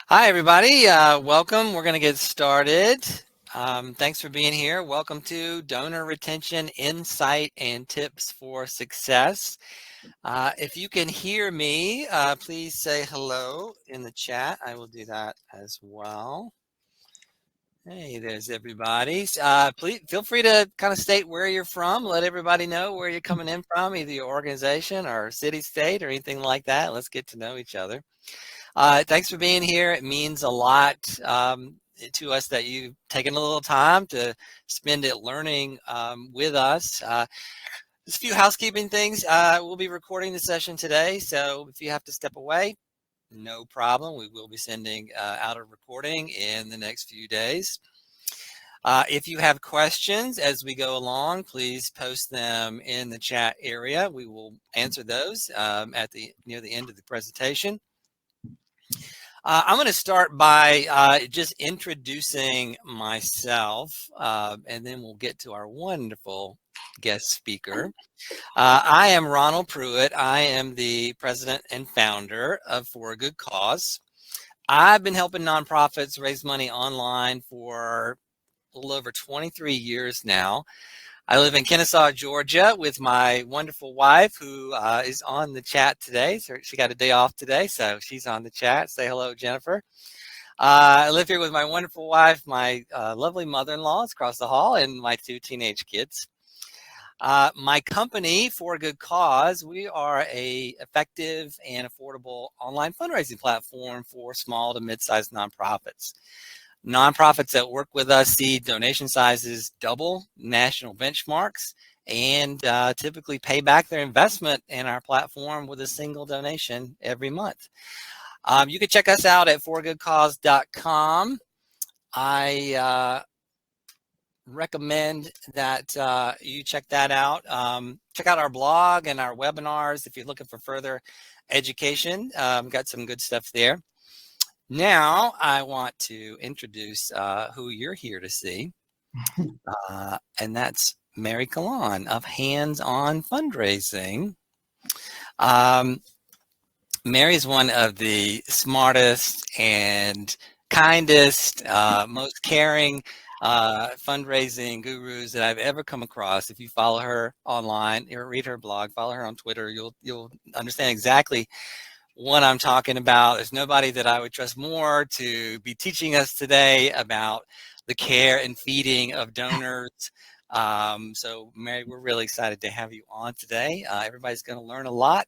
Hi, everybody. Welcome. We're going to get started. Thanks for being here. Welcome to Donor Retention Insight and Tips for Success. If you can hear me, please say hello in the chat. I will do that as well. Hey, there's everybody. Please feel free to kind of state where you're from. Let everybody know where you're coming in from, either your organization or city, state, or anything like that. Let's get to know each other. Thanks for being here. It means a lot to us that you've taken a little time to spend it learning with us. Just a few housekeeping things. We'll be recording the session today, so if you have to step away, no problem. We will be sending out a recording in the next few days. If you have questions as we go along, please post them in the chat area. We will answer those near the end of the presentation. I'm going to start by just introducing myself, and then we'll get to our wonderful guest speaker. I am Ronald Pruitt. I am the president and founder of For a Good Cause. I've been helping nonprofits raise money online for a little over 23 years now. I live in Kennesaw, Georgia with my wonderful wife who is on the chat today. So she got a day off today, so she's on the chat. Say hello, Jennifer. I live here with my wonderful wife, my lovely mother-in-law is across the hall, and my two teenage kids. My company, For a Good Cause, we are a effective and affordable online fundraising platform for small to mid-sized nonprofits. Nonprofits that work with us see donation sizes double national benchmarks and typically pay back their investment in our platform with a single donation every month. You can check us out at foragoodcause.com. I recommend that you check that out. Check out our blog and our webinars if you're looking for further education. Got some good stuff there. Now, I want to introduce who you're here to see, and that's Mary Kalan of Hands On Fundraising. Mary is one of the smartest and kindest, most caring fundraising gurus that I've ever come across. If you follow her online or read her blog, follow her on Twitter, you'll understand exactly what I'm talking about. There's nobody that I would trust more to be teaching us today about the care and feeding of donors. So Mary, we're really excited to have you on today. Everybody's going to learn a lot.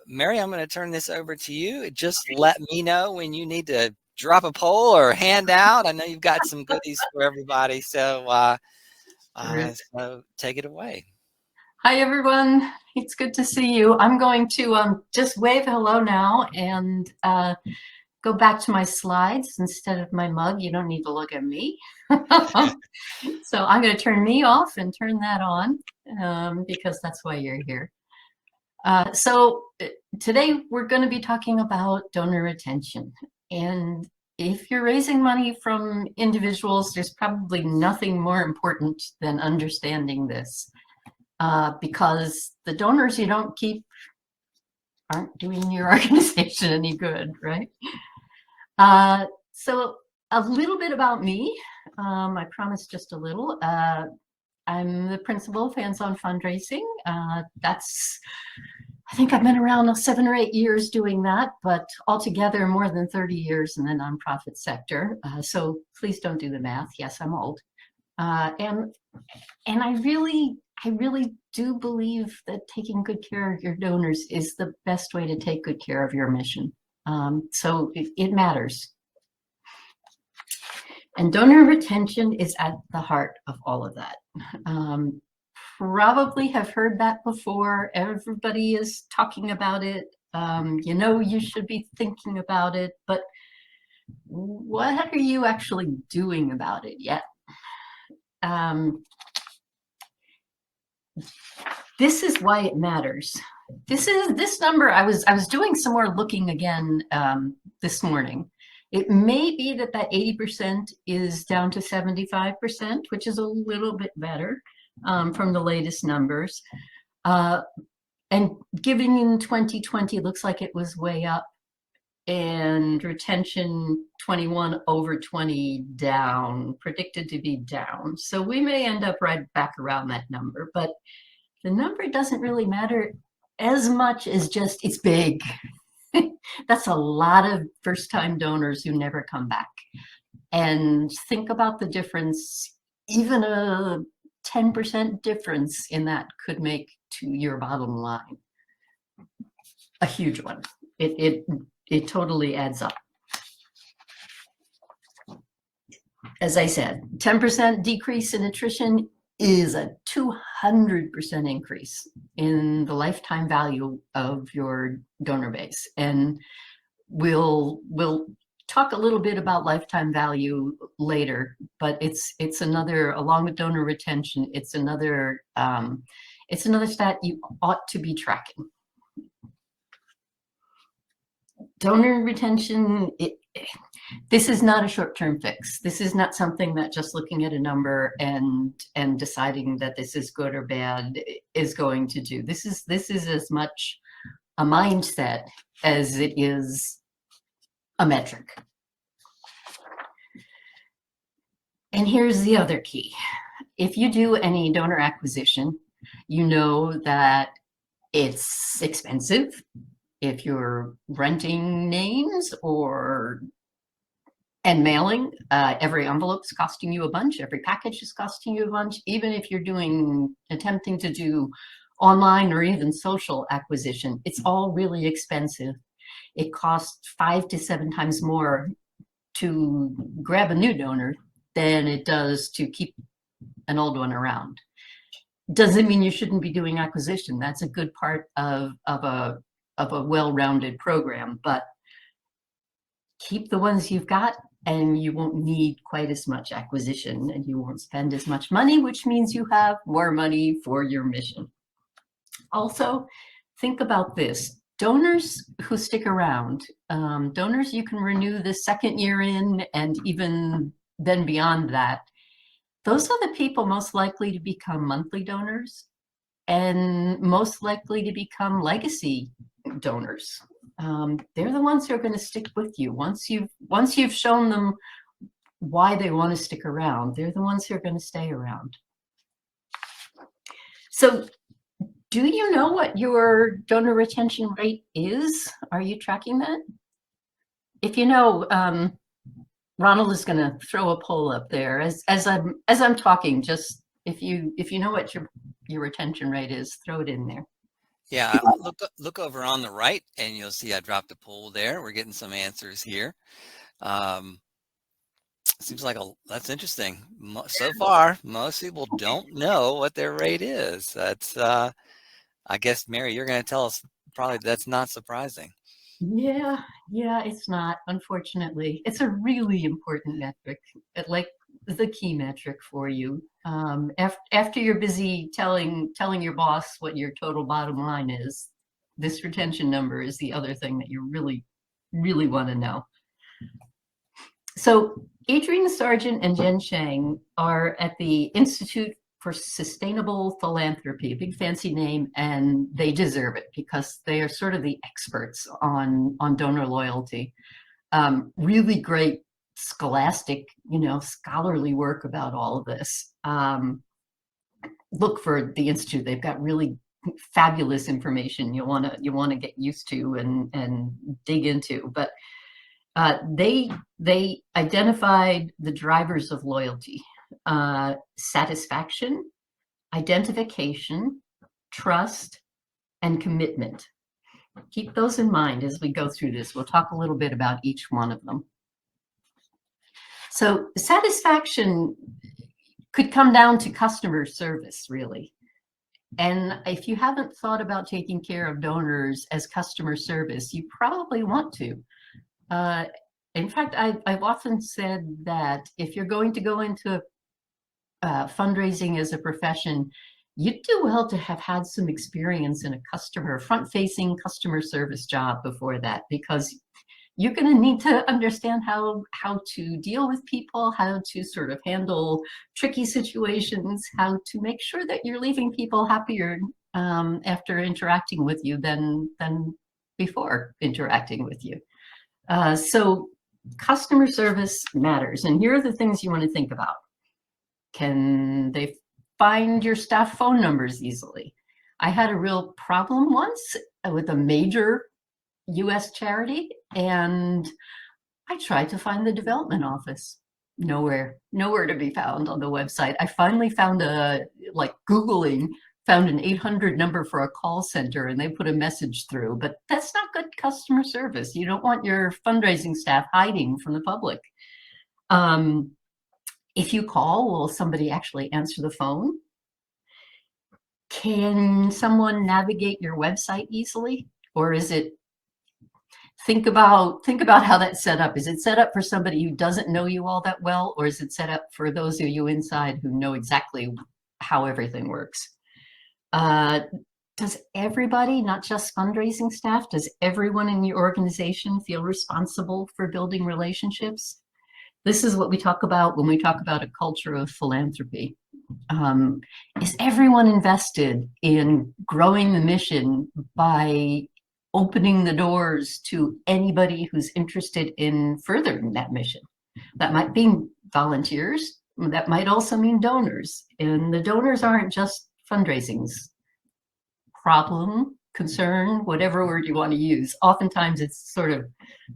Mary, I'm going to turn this over to you. Just let me know when you need to drop a poll or hand out. I know you've got some goodies for everybody. So take it away. Hi, everyone. It's good to see you. I'm going to just wave hello now and go back to my slides instead of my mug. You don't need to look at me. So I'm going to turn me off and turn that on because that's why you're here. So today we're going to be talking about donor retention. And if you're raising money from individuals, there's probably nothing more important than understanding this. Because the donors you don't keep aren't doing your organization any good, right? So a little bit about me. I promise just a little. I'm the principal of Hands On Fundraising. I think I've been around 7 or 8 years doing that, but altogether more than 30 years in the nonprofit sector. So please don't do the math. Yes, I'm old. And I really do believe that taking good care of your donors is the best way to take good care of your mission. So it matters. And donor retention is at the heart of all of that. Probably have heard that before. Everybody is talking about it. You should be thinking about it, but what are you actually doing about it yet? This is why it matters. This number. I was doing some more looking again this morning. It may be that 80% is down to 75%, which is a little bit better from the latest numbers. And given in 2020, looks like it was way up. and retention 21 over 20 down, predicted to be down. So we may end up right back around that number, but the number doesn't really matter as much as just it's big. That's a lot of first-time donors who never come back. And think about the difference. Even a 10% difference in that could make to your bottom line a huge one. It totally adds up. As I said, 10% decrease in attrition is a 200% increase in the lifetime value of your donor base. And we'll talk a little bit about lifetime value later, but it's another, along with donor retention, it's another stat you ought to be tracking. Donor retention, this is not a short-term fix. This is not something that just looking at a number and deciding that this is good or bad is going to do. This is as much a mindset as it is a metric. And here's the other key. If you do any donor acquisition, you know that it's expensive. If you're renting names and mailing, every envelope's costing you a bunch, every package is costing you a bunch. Even if you're attempting to do online or even social acquisition, it's all really expensive. It costs 5 to 7 times more to grab a new donor than it does to keep an old one around. Doesn't mean you shouldn't be doing acquisition. That's a good part of a well-rounded program, but keep the ones you've got and you won't need quite as much acquisition and you won't spend as much money, which means you have more money for your mission. Also, think about this. Donors who stick around, donors you can renew the second year in and even then beyond that, those are the people most likely to become monthly donors and most likely to become legacy donors. They're the ones who are going to stick with you. Once you've shown them why they want to stick around, they're the ones who are going to stay around. So do you know what your donor retention rate is? Are you tracking that? If you know, Ronald is going to throw a poll up there as I'm talking. Just if you know what your retention rate is, throw it in there. Yeah, look over on the right, and you'll see I dropped a poll there. We're getting some answers here. Seems like that's interesting. So far, most people don't know what their rate is. That's, I guess, Mary, you're going to tell us probably that's not surprising. Yeah, it's not, unfortunately. It's a really important metric, like the key metric for you. After you're busy telling your boss what your total bottom line is, this retention number is the other thing that you really, really want to know. So Adrienne Sargent and Jen Shang are at the Institute for Sustainable Philanthropy, a big fancy name, and they deserve it because they are sort of the experts on donor loyalty. Really great scholastic, scholarly work about all of this. Look for the Institute. They've got really fabulous information you want to get used to and dig into. But they identified the drivers of loyalty: satisfaction, identification, trust, and commitment. Keep those in mind as we go through this. We'll talk a little bit about each one of them. So satisfaction could come down to customer service, really. And if you haven't thought about taking care of donors as customer service, you probably want to. In fact, I've often said that if you're going to go into fundraising as a profession, you'd do well to have had some experience in a front-facing customer service job before that, because you're going to need to understand how to deal with people, how to sort of handle tricky situations, how to make sure that you're leaving people happier after interacting with you than before interacting with you. So customer service matters. And here are the things you want to think about. Can they find your staff phone numbers easily? I had a real problem once with a major US charity, and I tried to find the development office. Nowhere to be found on the website. I finally found Googling, found an 800 number for a call center, and they put a message through, but that's not good customer service. You don't want your fundraising staff hiding from the public. If you call, will somebody actually answer the phone? Can someone navigate your website easily? Or is it, think about how that's set up. Is it set up for somebody who doesn't know you all that well, or is it set up for those of you inside who know exactly how everything works? Does everybody, not just fundraising staff, does everyone in your organization feel responsible for building relationships? This is what we talk about when we talk about a culture of philanthropy. Is everyone invested in growing the mission by opening the doors to anybody who's interested in furthering that mission? That might be volunteers. That might also mean donors. And the donors aren't just fundraising's problem, concern, whatever word you want to use. Oftentimes it's sort of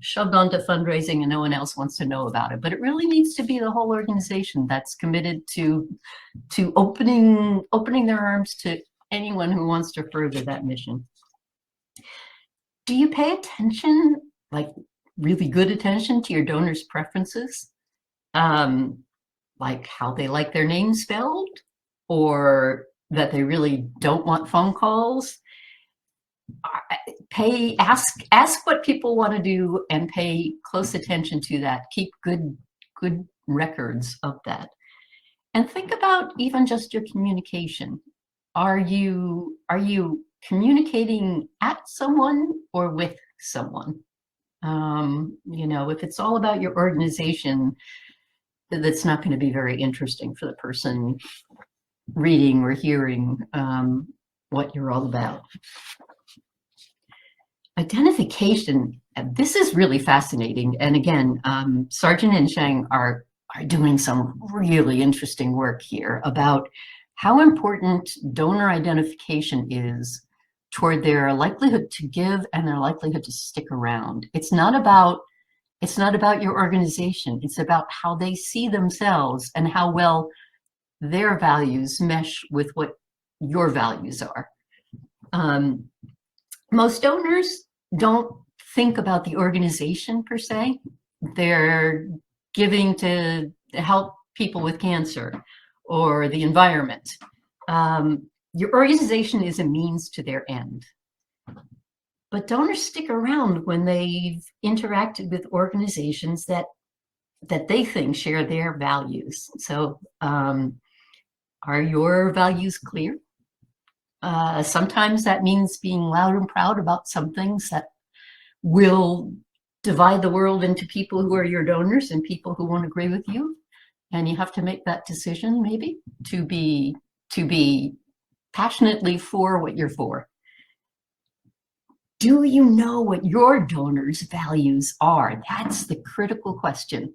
shoved onto fundraising and no one else wants to know about it. But it really needs to be the whole organization that's committed to opening their arms to anyone who wants to further that mission. Do you pay attention, like really good attention, to your donors' preferences? Like how they like their name spelled, or that they really don't want phone calls? Ask what people want to do and pay close attention to that. Keep good records of that. And think about even just your communication. Are you communicating at someone or with someone? If it's all about your organization, that's not going to be very interesting for the person reading or hearing what you're all about. Identification, this is really fascinating. And again, Sargent and Sheng are doing some really interesting work here about how important donor identification is toward their likelihood to give and their likelihood to stick around. It's not about your organization. It's about how they see themselves and how well their values mesh with what your values are. Most donors don't think about the organization per se. They're giving to help people with cancer or the environment. Your organization is a means to their end. But donors stick around when they've interacted with organizations that they think share their values. So are your values clear? Sometimes that means being loud and proud about some things that will divide the world into people who are your donors and people who won't agree with you. And you have to make that decision maybe to be passionately for what you're for. Do you know what your donors' values are? That's the critical question.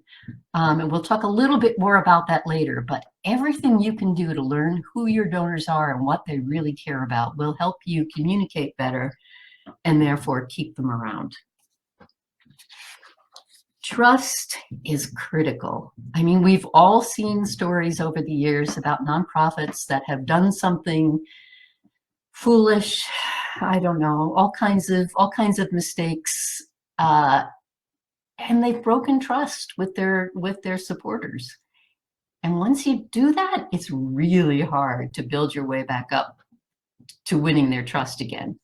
And we'll talk a little bit more about that later, but everything you can do to learn who your donors are and what they really care about will help you communicate better and therefore keep them around. Trust is critical. I mean, we've all seen stories over the years about nonprofits that have done something foolish, I don't know, all kinds of mistakes, and they've broken trust with their supporters. And once you do that, it's really hard to build your way back up to winning their trust again.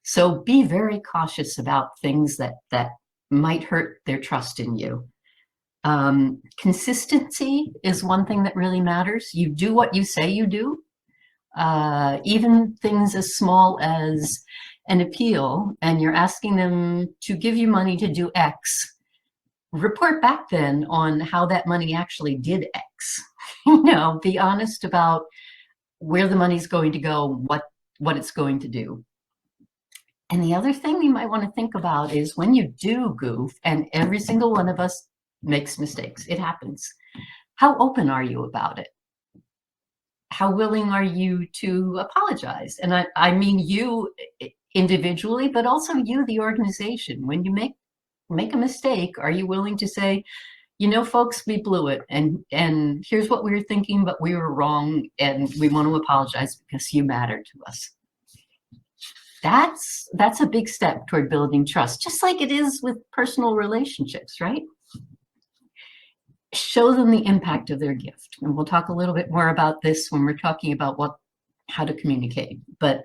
So be very cautious about things that might hurt their trust in you. Consistency is one thing that really matters. You do what you say you do. Even things as small as an appeal, and you're asking them to give you money to do X, report back then on how that money actually did X. Be honest about where the money's going to go, what it's going to do. And the other thing you might want to think about is when you do goof, and every single one of us makes mistakes, it happens. How open are you about it? How willing are you to apologize? And I mean you individually, but also you, the organization. When you make a mistake, are you willing to say, you know, folks, we blew it, and here's what we were thinking, but we were wrong, and we want to apologize because you matter to us. That's a big step toward building trust, just like it is with personal relationships, right? Show them the impact of their gift. And we'll talk a little bit more about this when we're talking about how to communicate. But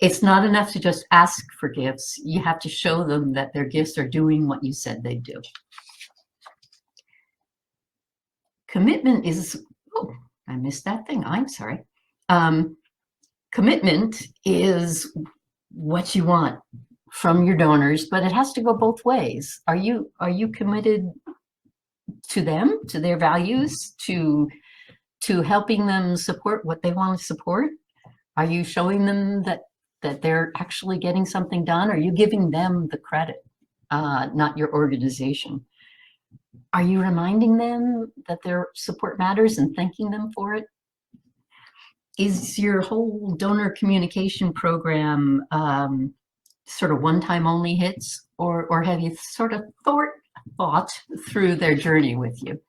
it's not enough to just ask for gifts. You have to show them that their gifts are doing what you said they'd do. Commitment is, oh, I missed that thing. I'm sorry. Commitment is what you want from your donors, but it has to go both ways. Are you committed to them, to their values, to helping them support what they want to support? Are you showing them that they're actually getting something done? Are you giving them the credit, not your organization? Are you reminding them that their support matters and thanking them for it? Is your whole donor communication program sort of one-time only hits, or have you sort of thought through their journey with you?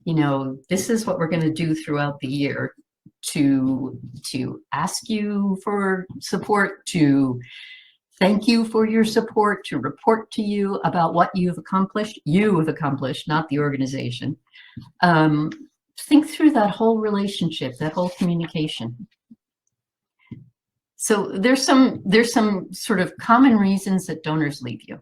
You know, this is what we're going to do throughout the year to ask you for support, to thank you for your support, to report to you about what you've accomplished, not the organization. Think through that whole relationship, that whole communication. So there's some sort of common reasons that donors leave you.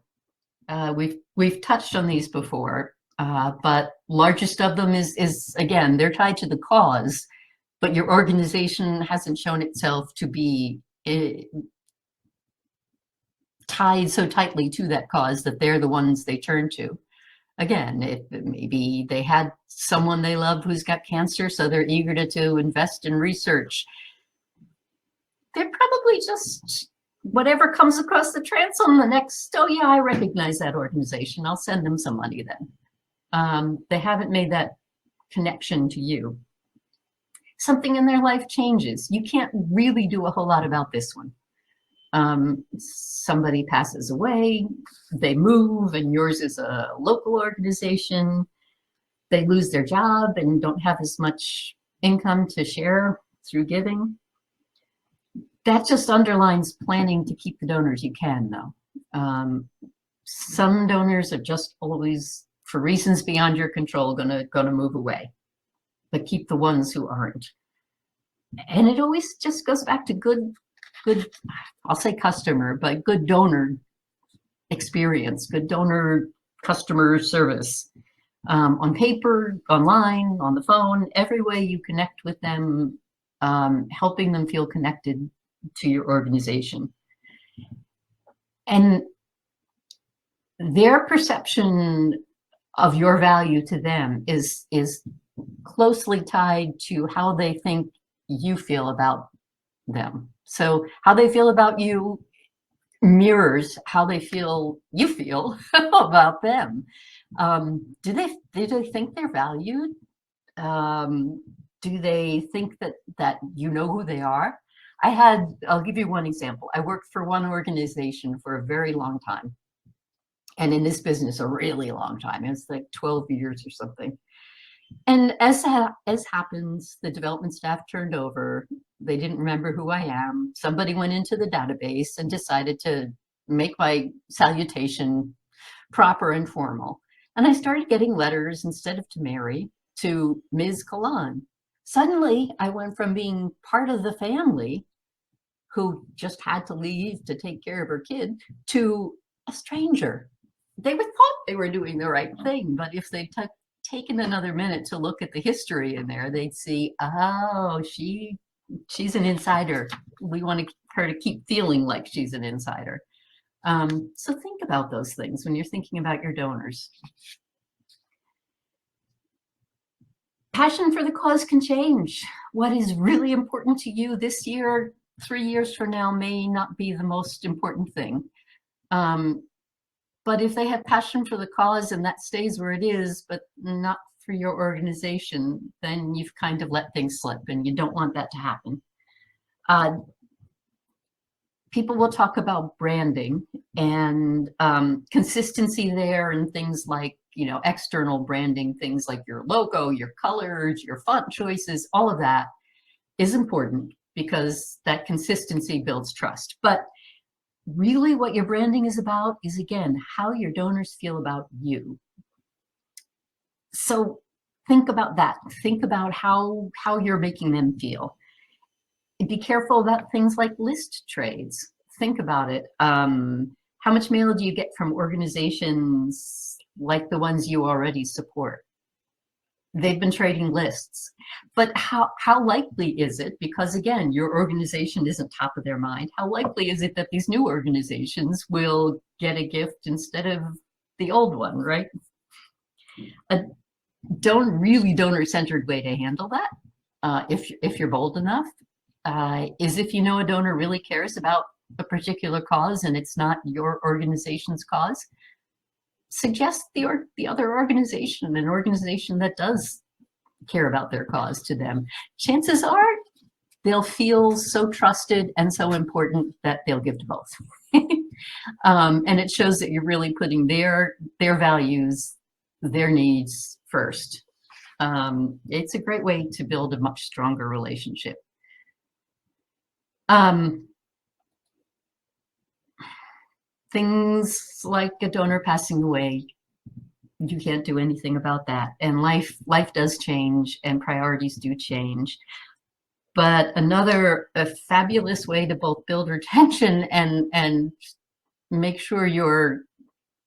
We've touched on these before, but largest of them is again, they're tied to the cause, but your organization hasn't shown itself to be tied so tightly to that cause that they're the ones they turn to. Again, if maybe they had someone they love who's got cancer, so they're eager to invest in research. They're probably just whatever comes across the transom, the next, oh yeah, I recognize that organization, I'll send them some money then. They haven't made that connection to you. Something in their life changes. You can't really do a whole lot about this one. Somebody passes away, they move, and yours is a local organization. They lose their job and don't have as much income to share through giving. That just underlines planning to keep the donors you can, though. Some donors are just always, for reasons beyond your control, gonna move away, but keep the ones who aren't. And it always just goes back to good, I'll say customer, but good donor experience, good donor customer service. On paper, online, on the phone, every way you connect with them, helping them feel connected to your organization. And their perception of your value to them is closely tied to how they think you feel about them. So how they feel about you mirrors how they feel you feel about them. Do they think they're valued? Do they think that you know who they are? I'll give you one example. I worked for one organization for a very long time. And in this business, a really long time. It's like 12 years or something. And as happens, the development staff turned over. They didn't remember who I am. Somebody went into the database and decided to make my salutation proper and formal. And I started getting letters instead of to Mary, to Ms. Kalan. Suddenly, I went from being part of the family who just had to leave to take care of her kid to a stranger. They thought they were doing the right thing, but if they taken another minute to look at the history in there, they'd see, oh, she's an insider. We want her to keep feeling like she's an insider. So think about those things when you're thinking about your donors. Passion for the cause can change. What is really important to you this year 3 years from now may not be the most important thing. But if they have passion for the cause and that stays where it is, but not for your organization, then you've kind of let things slip, and you don't want that to happen. People will talk about branding and consistency there, and things like, you know, external branding, things like your logo, your colors, your font choices, all of that is important because that consistency builds trust. But really what your branding is about is, again, how your donors feel about you. So think about that. Think about how you're making them feel. Be careful about things like list trades. Think about it. How much mail do you get from organizations like the ones you already support? They've been trading lists. But how likely is it, because again, your organization isn't top of their mind, how likely is it that these new organizations will get a gift instead of the old one, right? A really donor-centered way to handle that, if you're bold enough, is if you know a donor really cares about a particular cause and it's not your organization's cause, suggest the other organization, an organization that does care about their cause, to them. Chances are they'll feel so trusted and so important that they'll give to both. And it shows that you're really putting their values, their needs first. It's a great way to build a much stronger relationship. Things like a donor passing away, you can't do anything about that. And life does change and priorities do change. But a fabulous way to both build retention and make sure you're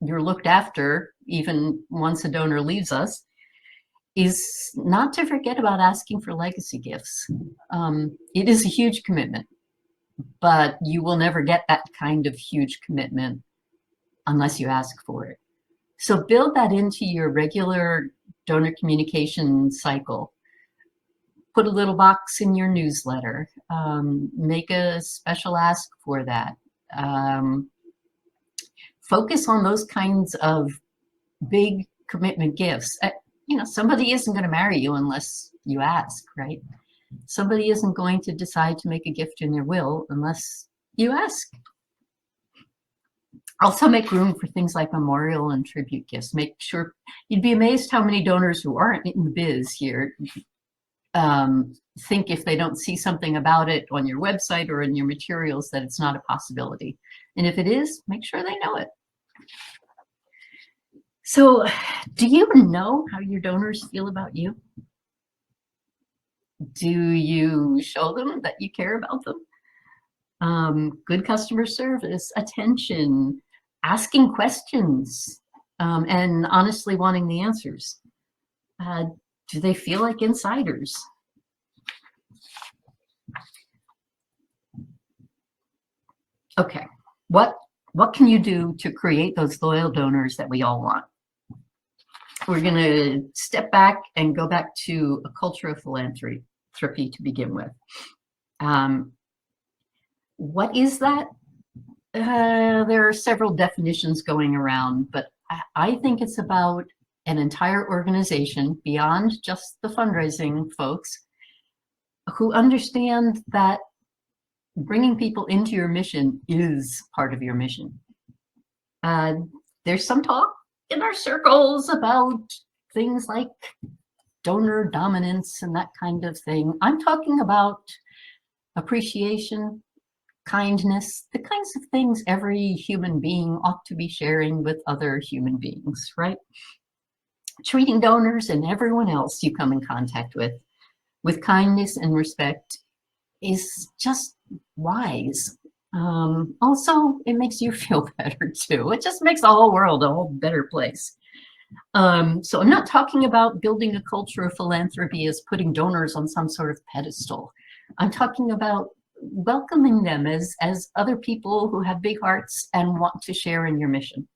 looked after even once a donor leaves us is not to forget about asking for legacy gifts. It is a huge commitment, but you will never get that kind of huge commitment unless you ask for it. So build that into your regular donor communication cycle. Put a little box in your newsletter. Make a special ask for that. Focus on those kinds of big commitment gifts. You know, somebody isn't going to marry you unless you ask, right? Somebody isn't going to decide to make a gift in their will unless you ask. Also make room for things like memorial and tribute gifts. Make sure, you'd be amazed how many donors who aren't in the biz here think if they don't see something about it on your website or in your materials that it's not a possibility. And if it is, make sure they know it. So do you know how your donors feel about you? Do you show them that you care about them? Good customer service, attention, asking questions, and honestly wanting the answers. Do they feel like insiders? Okay, what can you do to create those loyal donors that we all want? We're going to step back and go back to a culture of philanthropy to begin with. What is that? There are several definitions going around, but I think it's about an entire organization beyond just the fundraising folks who understand that bringing people into your mission is part of your mission. There's some talk in our circles about things like donor dominance and that kind of thing. I'm talking about appreciation, kindness, the kinds of things every human being ought to be sharing with other human beings, right? Treating donors and everyone else you come in contact with kindness and respect is just wise. Also, it makes you feel better too. It just makes the whole world a whole better place. So I'm not talking about building a culture of philanthropy as putting donors on some sort of pedestal. I'm talking about welcoming them as other people who have big hearts and want to share in your mission.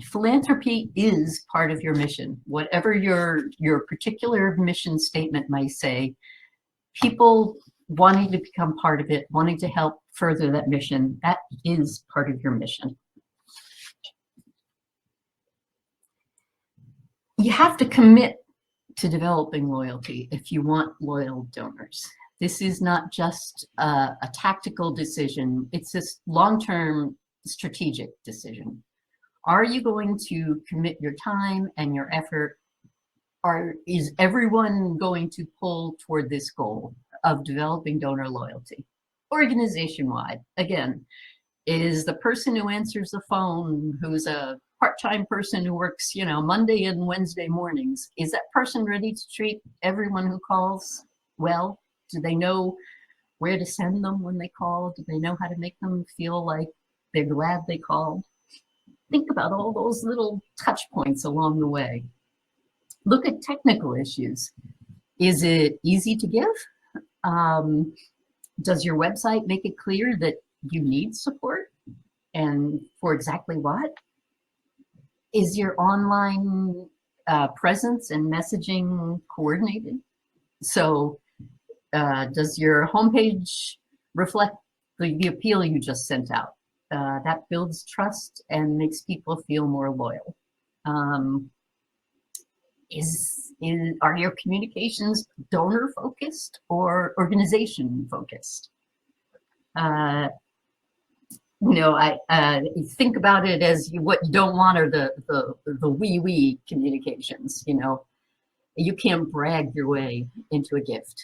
Philanthropy is part of your mission. Whatever your particular mission statement might say, people wanting to become part of it, wanting to help further that mission. That is part of your mission. You have to commit to developing loyalty if you want loyal donors. This is not just a tactical decision, it's this long-term strategic decision. Are you going to commit your time and your effort? Is everyone going to pull toward this goal of developing donor loyalty? Organization-wide, again, is the person who answers the phone, who's a part-time person who works, Monday and Wednesday mornings, is that person ready to treat everyone who calls well? Do they know where to send them when they call? Do they know how to make them feel like they're glad they called? Think about all those little touch points along the way. Look at technical issues. Is it easy to give? Does your website make it clear that you need support and for exactly what? Is your online presence and messaging coordinated? So does your homepage reflect the appeal you just sent out? That builds trust and makes people feel more loyal. Are your communications donor focused or organization focused? I think about it as what you don't want are the we communications. You can't brag your way into a gift.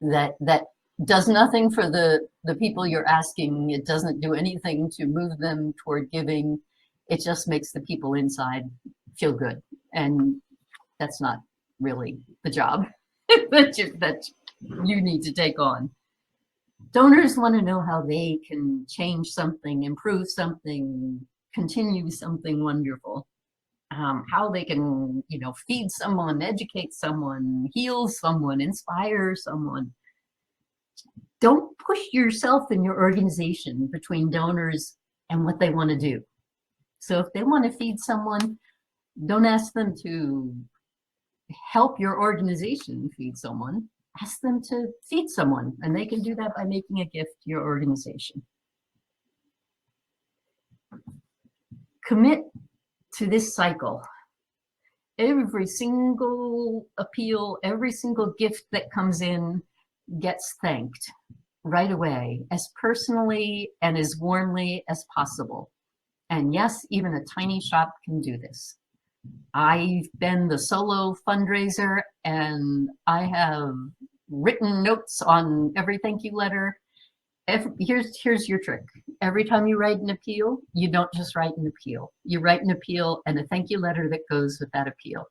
That does nothing for the people you're asking. It doesn't do anything to move them toward giving. It just makes the people inside feel good, and that's not really the job that you need to take on. Donors want to know how they can change something, improve something, continue something wonderful. How they can, feed someone, educate someone, heal someone, inspire someone. Don't push yourself and your organization between donors and what they want to do. So if they want to feed someone, don't ask them to help your organization feed someone. Ask them to feed someone, and they can do that by making a gift to your organization. Commit to this cycle. Every single appeal, every single gift that comes in gets thanked right away, as personally and as warmly as possible. And yes, even a tiny shop can do this. I've been the solo fundraiser, and I have written notes on every thank you letter. Here's your trick. Every time you write an appeal, you don't just write an appeal. You write an appeal and a thank you letter that goes with that appeal.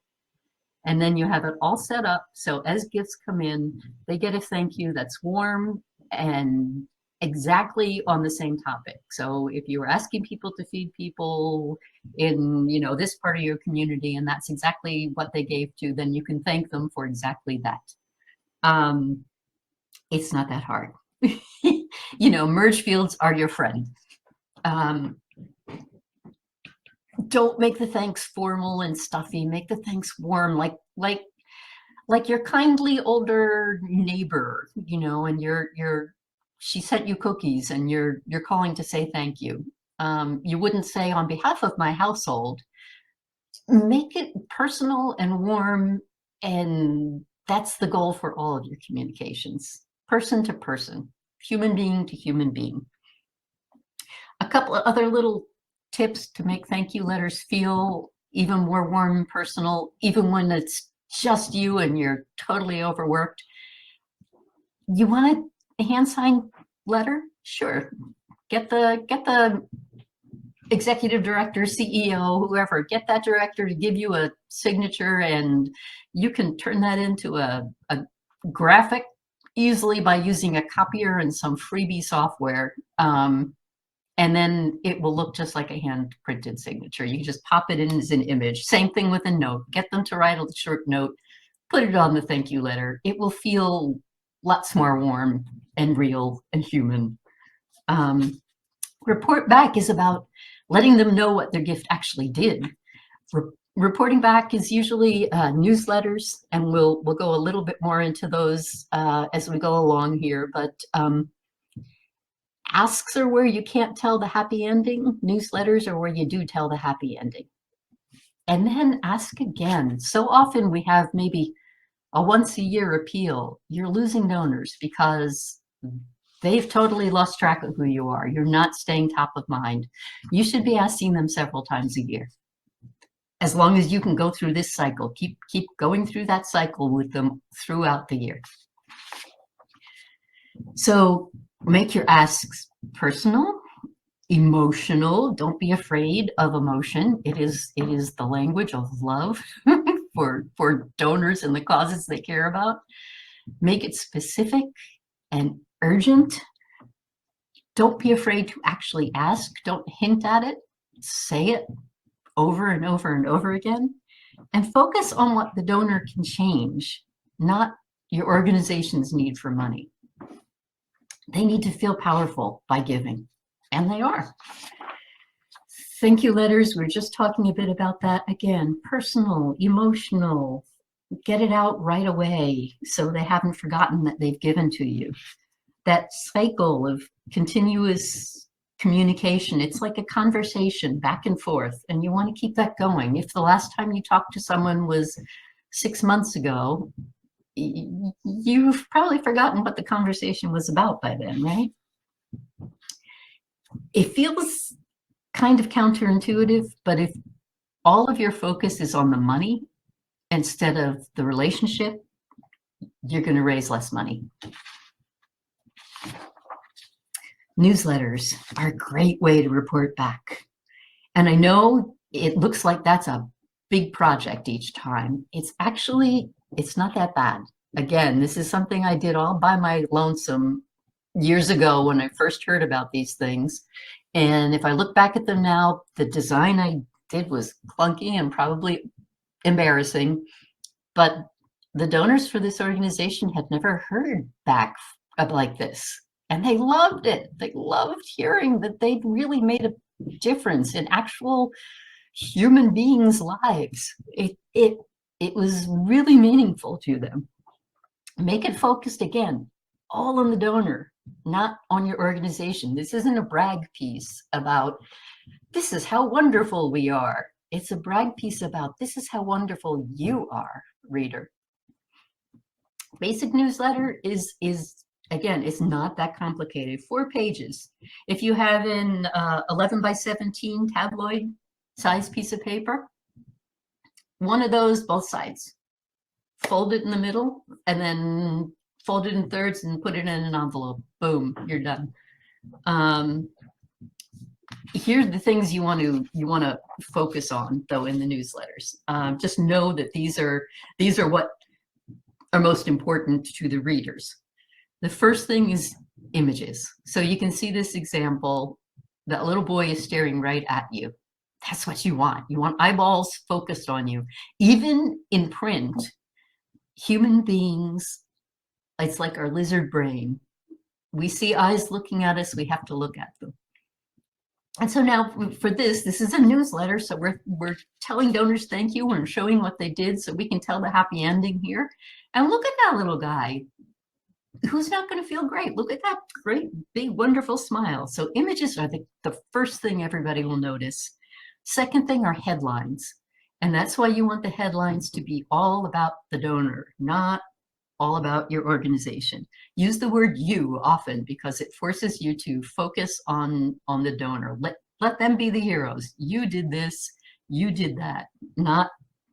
And then you have it all set up so as gifts come in, they get a thank you that's warm and exactly on the same topic. So if you were asking people to feed people in this part of your community and that's exactly what they gave to, then you can thank them for exactly that. It's not that hard. Merge fields are your friend. Don't make the thanks formal and stuffy. Make the thanks warm, like your kindly older neighbor, and she sent you cookies and you're calling to say thank you. You wouldn't say, on behalf of my household. Make it personal and warm, and that's the goal for all of your communications. Person to person, human being to human being. A couple of other little tips to make thank you letters feel even more warm and personal, even when it's just you and you're totally overworked. You want a hand-signed letter? Sure. Get the executive director, CEO, whoever, get that director to give you a signature, and you can turn that into a graphic easily by using a copier and some freebie software. And then it will look just like a hand printed signature. You can just pop it in as an image. Same thing with a note. Get them to write a short note, put it on the thank you letter. It will feel lots more warm and real and human. Report back is about letting them know what their gift actually did. Reporting back is usually newsletters, and we'll go a little bit more into those as we go along here. But asks are where you can't tell the happy ending. Newsletters are where you do tell the happy ending. And then ask again. So often we have maybe a once a year appeal. You're losing donors because they've totally lost track of who you are. You're not staying top of mind. You should be asking them several times a year. As long as you can go through this cycle, keep going through that cycle with them throughout the year. So make your asks personal, emotional. Don't be afraid of emotion. It is the language of love for donors and the causes they care about. Make it specific and urgent. Don't be afraid to actually ask. Don't hint at it. Say it over and over and over again. And focus on what the donor can change, not your organization's need for money. They need to feel powerful by giving, and they are. Thank you letters. We're just talking a bit about that again. Personal, emotional, get it out right away so they haven't forgotten that they've given to you. That cycle of continuous communication, it's like a conversation back and forth, and you want to keep that going. If the last time you talked to someone was 6 months ago, you've probably forgotten what the conversation was about by then, right? It feels kind of counterintuitive, but if all of your focus is on the money instead of the relationship, you're going to raise less money. Newsletters are a great way to report back. And I know it looks like that's a big project each time. It's not that bad. Again, this is something I did all by my lonesome years ago when I first heard about these things. And if I look back at them now, the design I did was clunky and probably embarrassing. But the donors for this organization had never heard back like this. And they loved it. They loved hearing that they'd really made a difference in actual human beings' lives. It was really meaningful to them. Make it focused again, all on the donor, not on your organization. This isn't a brag piece about this is how wonderful we are. It's a brag piece about this is how wonderful you are, reader. Basic newsletter is again, it's not that complicated. 4 pages. If you have an 11 by 17 tabloid size piece of paper, one of those, both sides. Fold it in the middle, and then fold it in thirds and put it in an envelope. Boom, you're done. Here's the things you want to focus on, though, in the newsletters. Just know that these are what are most important to the readers. The first thing is images. So you can see this example. That little boy is staring right at you. That's what you want. You want eyeballs focused on you. Even in print, human beings, it's like our lizard brain. We see eyes looking at us, we have to look at them. And so now for this is a newsletter. So we're telling donors thank you. We're showing what they did so we can tell the happy ending here. And look at that little guy. Who's not going to feel great? Look at that great, big, wonderful smile. So images are the first thing everybody will notice. Second thing are headlines. And that's why you want the headlines to be all about the donor, not all about your organization. Use the word you often because it forces you to focus on the donor. Let them be the heroes. You did this, you did that, not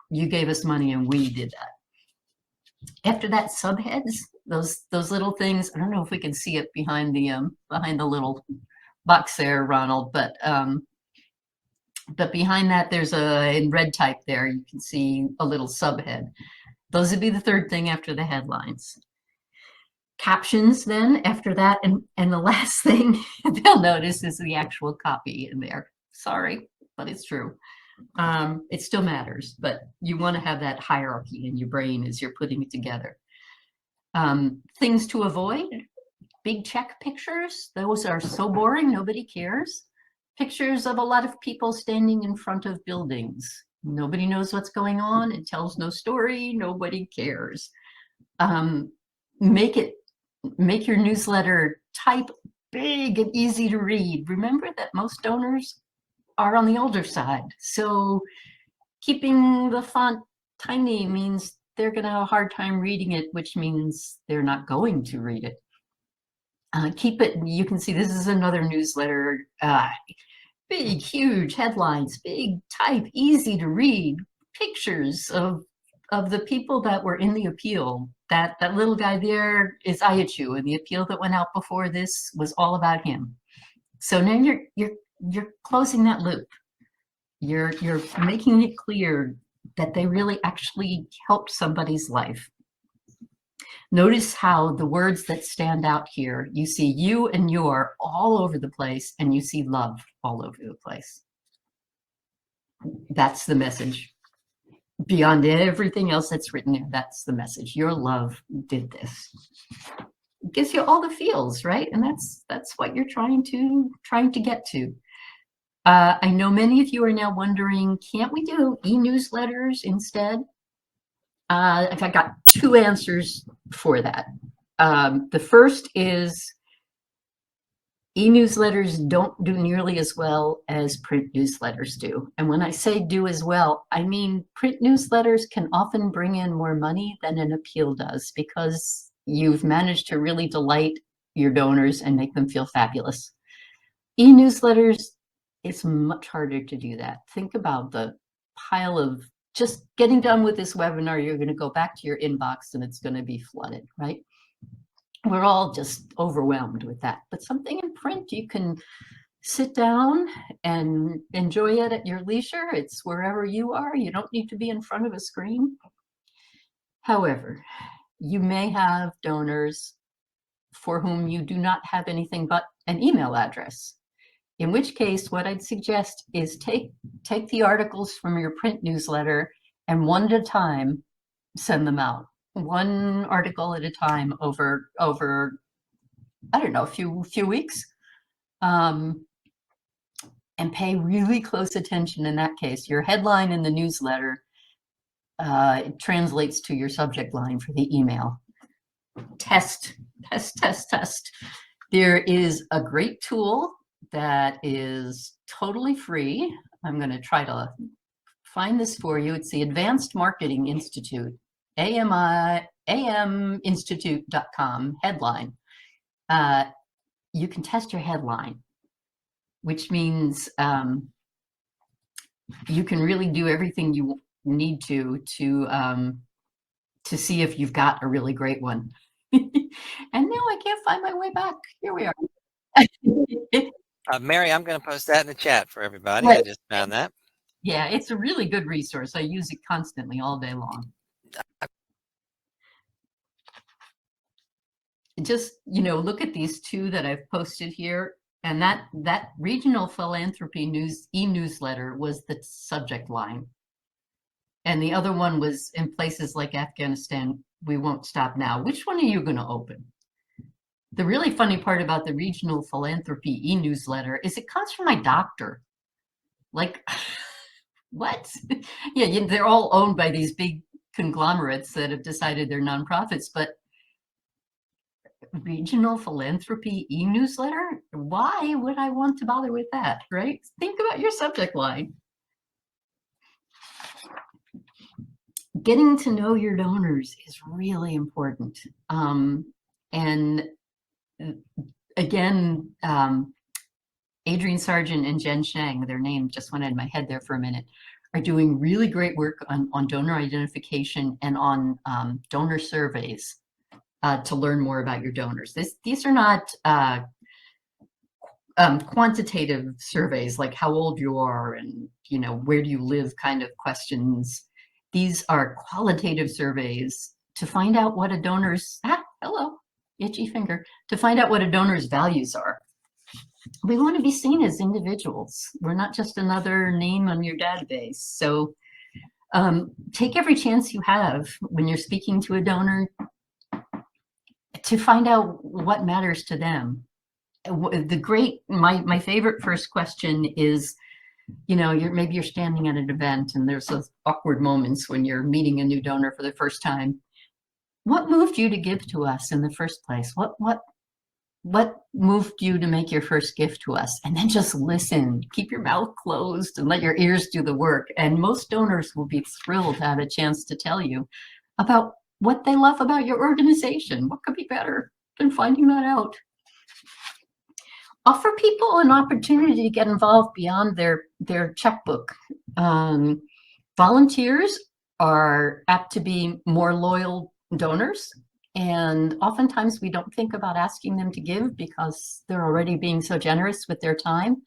you gave us money and we did that. After that, subheads, those little things. I don't know if we can see it behind the little box there, Ronald, but behind that there's in red type there, you can see a little subhead. Those would be the third thing after the headlines. Captions then after that, and the last thing they'll notice is the actual copy in there. Sorry, but it's true. It still matters, but you want to have that hierarchy in your brain as you're putting it together. Things to avoid, big check pictures. Those are so boring, nobody cares. Pictures of a lot of people standing in front of buildings. Nobody knows what's going on. It tells no story. Nobody cares. Um, make your newsletter type big and easy to read. Remember that most donors are on the older side. So keeping the font tiny means they're going to have a hard time reading it, which means they're not going to read it. Keep it, you can see this is another newsletter. Big, huge headlines, big type, easy to read, pictures of the people that were in the appeal. That little guy there is Ayachu, and the appeal that went out before this was all about him. So now you're closing that loop. You're making it clear that they really actually helped somebody's life. Notice how the words that stand out here, you see you and your all over the place, and you see love all over the place. That's the message. Beyond everything else that's written there, that's the message. Your love did this. It gives you all the feels, right? And that's what you're trying to get to. I know many of you are now wondering, can't we do e-newsletters instead? I got two answers for that. The first is e-newsletters don't do nearly as well as print newsletters do. And when I say do as well, I mean print newsletters can often bring in more money than an appeal does because you've managed to really delight your donors and make them feel fabulous. E-newsletters, it's much harder to do that. Think about the pile of just getting done with this webinar, you're going to go back to your inbox and it's going to be flooded, right? We're all just overwhelmed with that. But something in print, you can sit down and enjoy it at your leisure. It's wherever you are. You don't need to be in front of a screen. However, you may have donors for whom you do not have anything but an email address. In which case, what I'd suggest is take the articles from your print newsletter and one at a time, send them out. One article at a time over I don't know, a few weeks. And pay really close attention in that case. Your headline in the newsletter it translates to your subject line for the email. Test. There is a great tool that is totally free. I'm going to try to find this for you. It's the Advanced Marketing Institute, aminstitute.com headline. You can test your headline, which means you can really do everything you need to see if you've got a really great one. And now I can't find my way back. Here we are. Mary, I'm going to post that in the chat for everybody. Right. I just found that. Yeah, it's a really good resource. I use it constantly all day long. Just, look at these two that I've posted here. And that regional philanthropy e-newsletter was the subject line. And the other one was in places like Afghanistan, we won't stop now. Which one are you going to open? The really funny part about the regional philanthropy e-newsletter is it comes from my doctor. Like, what? Yeah, they're all owned by these big conglomerates that have decided they're nonprofits, but regional philanthropy e-newsletter? Why would I want to bother with that, right? Think about your subject line. Getting to know your donors is really important. And again, Adrienne Sargent and Jen Shang, their name just went in my head there for a minute, are doing really great work on donor identification and on donor surveys to learn more about your donors. These are not quantitative surveys like how old you are and where do you live kind of questions. These are qualitative surveys to find out what a donor's hello, itchy finger, to find out what a donor's values are. We want to be seen as individuals. We're not just another name on your database. So take every chance you have when you're speaking to a donor to find out what matters to them. My favorite first question is, maybe you're standing at an event and there's those awkward moments when you're meeting a new donor for the first time. What moved you to give to us in the first place? What moved you to make your first gift to us? And then just listen, keep your mouth closed and let your ears do the work. And most donors will be thrilled to have a chance to tell you about what they love about your organization. What could be better than finding that out? Offer people an opportunity to get involved beyond their checkbook. Volunteers are apt to be more loyal donors, and oftentimes we don't think about asking them to give because they're already being so generous with their time.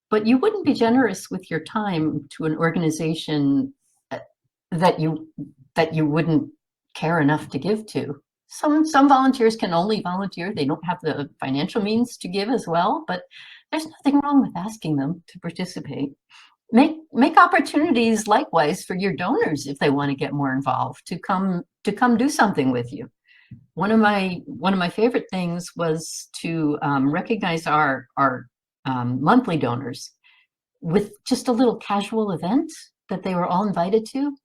But you wouldn't be generous with your time to an organization that you wouldn't care enough to give to. Some volunteers can only volunteer. They don't have the financial means to give as well, but there's nothing wrong with asking them to participate. Make opportunities likewise for your donors if they want to get more involved, to come do something with you. One of my favorite things was to recognize our monthly donors with just a little casual event that they were all invited to.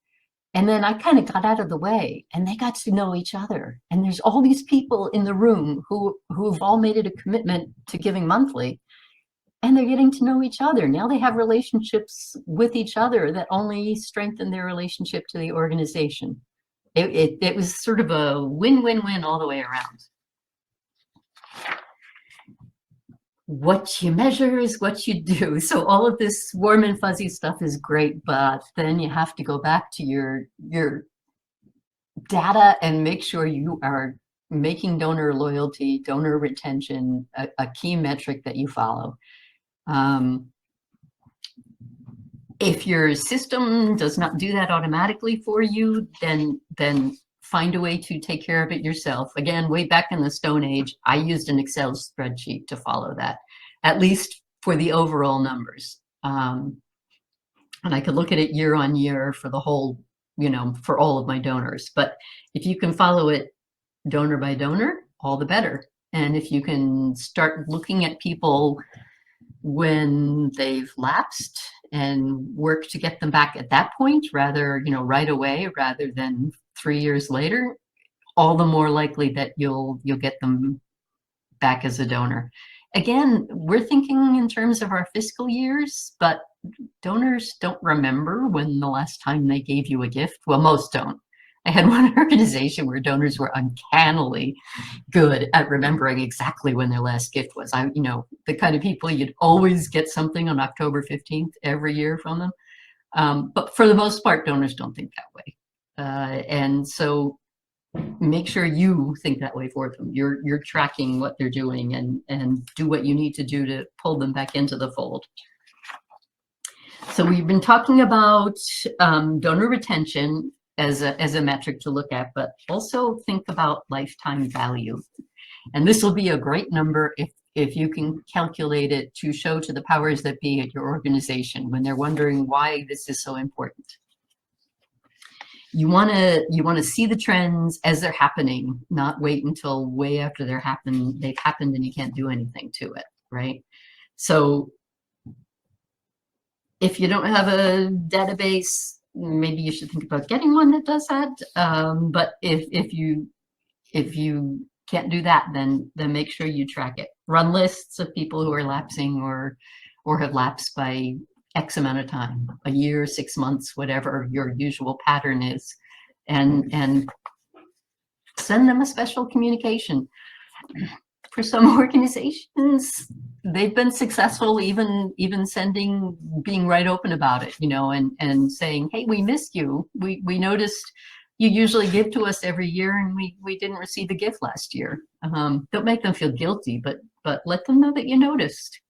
And then I kind of got out of the way and they got to know each other. And there's all these people in the room who've all made it a commitment to giving monthly. And they're getting to know each other. Now they have relationships with each other that only strengthen their relationship to the organization. It was sort of a win-win-win all the way around. What you measure is what you do. So all of this warm and fuzzy stuff is great, but then you have to go back to your data and make sure you are making donor loyalty, donor retention, a key metric that you follow. If your system does not do that automatically for you, then find a way to take care of it yourself. Again, way back in the Stone Age, I used an Excel spreadsheet to follow that, at least for the overall numbers. And I could look at it year on year for the whole, for all of my donors. But if you can follow it donor by donor, all the better. And if you can start looking at people when they've lapsed and work to get them back at that point, rather, right away, rather than 3 years later, all the more likely that you'll get them back as a donor. Again, we're thinking in terms of our fiscal years, but donors don't remember when the last time they gave you a gift. Well, most don't. I had one organization where donors were uncannily good at remembering exactly when their last gift was. The kind of people you'd always get something on October 15th every year from them. But for the most part, donors don't think that way. And so make sure you think that way for them. You're tracking what they're doing and do what you need to do to pull them back into the fold. So we've been talking about donor retention as a metric to look at, but also think about lifetime value. And this will be a great number if you can calculate it to show to the powers that be at your organization when they're wondering why this is so important. You want to see the trends as they're happening, not wait until way after they've happened and you can't do anything to it, right? So if you don't have a database, maybe you should think about getting one that does that. But if you can't do that, then make sure you track it. Run lists of people who are lapsing or have lapsed by X amount of time, a year, 6 months, whatever your usual pattern is, and send them a special communication. For some organizations, they've been successful even being right open about it, and saying, hey, we missed you. We noticed you usually give to us every year and we didn't receive a gift last year. Don't make them feel guilty, but let them know that you noticed.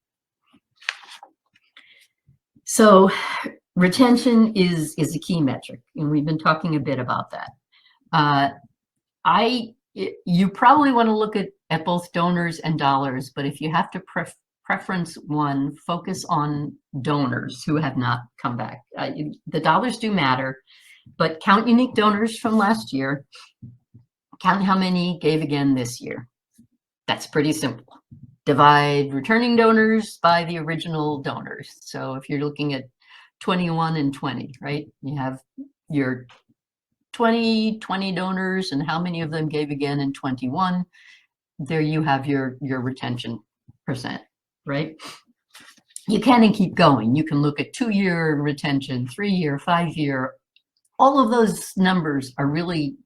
So retention is a key metric, and we've been talking a bit about that. You probably want to look at both donors and dollars, but if you have to preference one, focus on donors who have not come back. The dollars do matter, but count unique donors from last year. Count how many gave again this year. That's pretty simple. Divide returning donors by the original donors. So if you're looking at 21 and 20, right? You have your 20 donors and how many of them gave again in 21. There you have your retention percent, right? You can keep going. You can look at 2-year retention, 3-year, 5-year. All of those numbers are really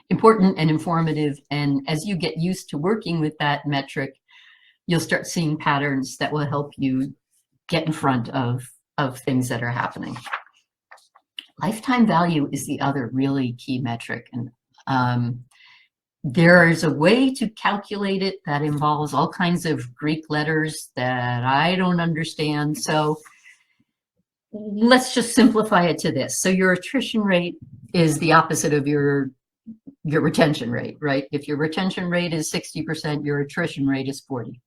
important and informative. And as you get used to working with that metric, you'll start seeing patterns that will help you get in front of things that are happening. Lifetime value is the other really key metric. And there is a way to calculate it that involves all kinds of Greek letters that I don't understand. So let's just simplify it to this. So your attrition rate is the opposite of your retention rate, right? If your retention rate is 60%, your attrition rate is 40.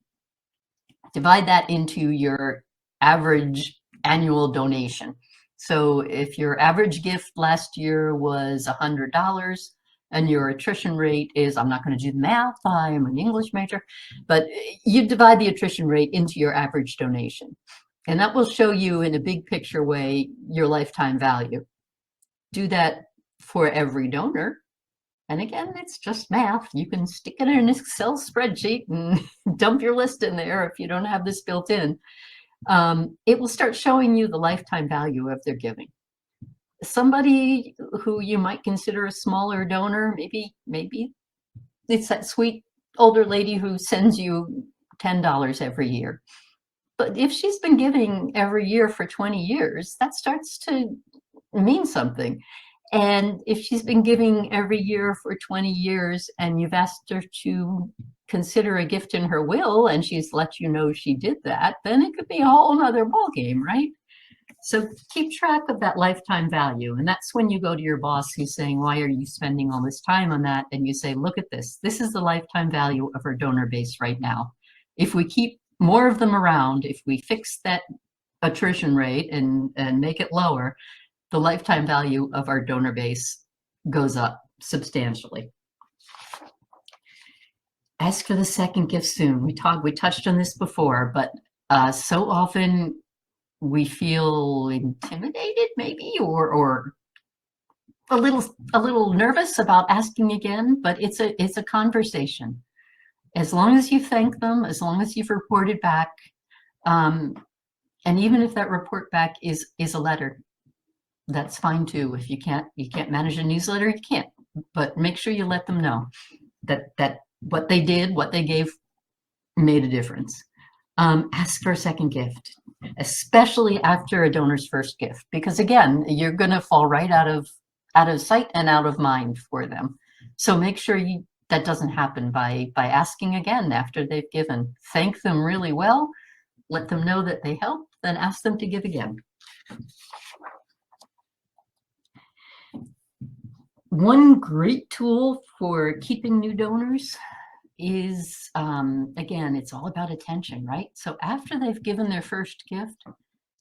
Divide that into your average annual donation. So if your average gift last year was $100 and your attrition rate is, I'm not going to do the math, I'm an English major, but you divide the attrition rate into your average donation. And that will show you in a big picture way your lifetime value. Do that for every donor. And again, it's just math. You can stick it in an Excel spreadsheet and dump your list in there if you don't have this built in. It will start showing you the lifetime value of their giving. Somebody who you might consider a smaller donor, maybe it's that sweet older lady who sends you $10 every year. But if she's been giving every year for 20 years, that starts to mean something. And if she's been giving every year for 20 years and you've asked her to consider a gift in her will and she's let you know she did that, then it could be a whole nother ballgame, right? So keep track of that lifetime value. And that's when you go to your boss who's saying, why are you spending all this time on that? And you say, look at this. This is the lifetime value of our donor base right now. If we keep more of them around, if we fix that attrition rate and make it lower, the lifetime value of our donor base goes up substantially. Ask for the second gift soon. We touched on this before, but so often we feel intimidated maybe or a little nervous about asking again, but it's a conversation. As long as you thank them, as long as you've reported back, and even if that report back is a letter, that's fine too. If you can't manage a newsletter, you can't. But make sure you let them know that what they did, what they gave, made a difference. Ask for a second gift, especially after a donor's first gift, because again, you're going to fall right out of sight and out of mind for them. So make sure that doesn't happen by asking again after they've given. Thank them really well, let them know that they helped, then ask them to give again. One great tool for keeping new donors is, again, it's all about attention, right? So after they've given their first gift,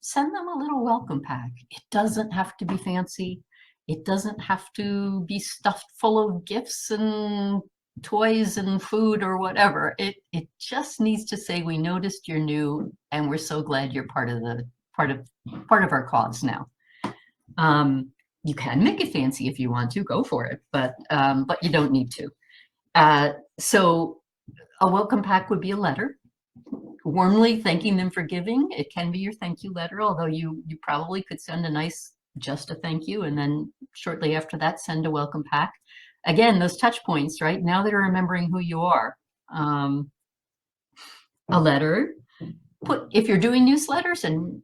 send them a little welcome pack. It doesn't have to be fancy. It doesn't have to be stuffed full of gifts and toys and food or whatever. It just needs to say, we noticed you're new and we're so glad you're part of our cause now. You can make it fancy if you want to, go for it, but you don't need to. So a welcome pack would be a letter, warmly thanking them for giving. It can be your thank you letter, although you probably could send a nice, just a thank you, and then shortly after that, send a welcome pack. Again, those touch points, right? Now they're remembering who you are. A letter, if you're doing newsletters, and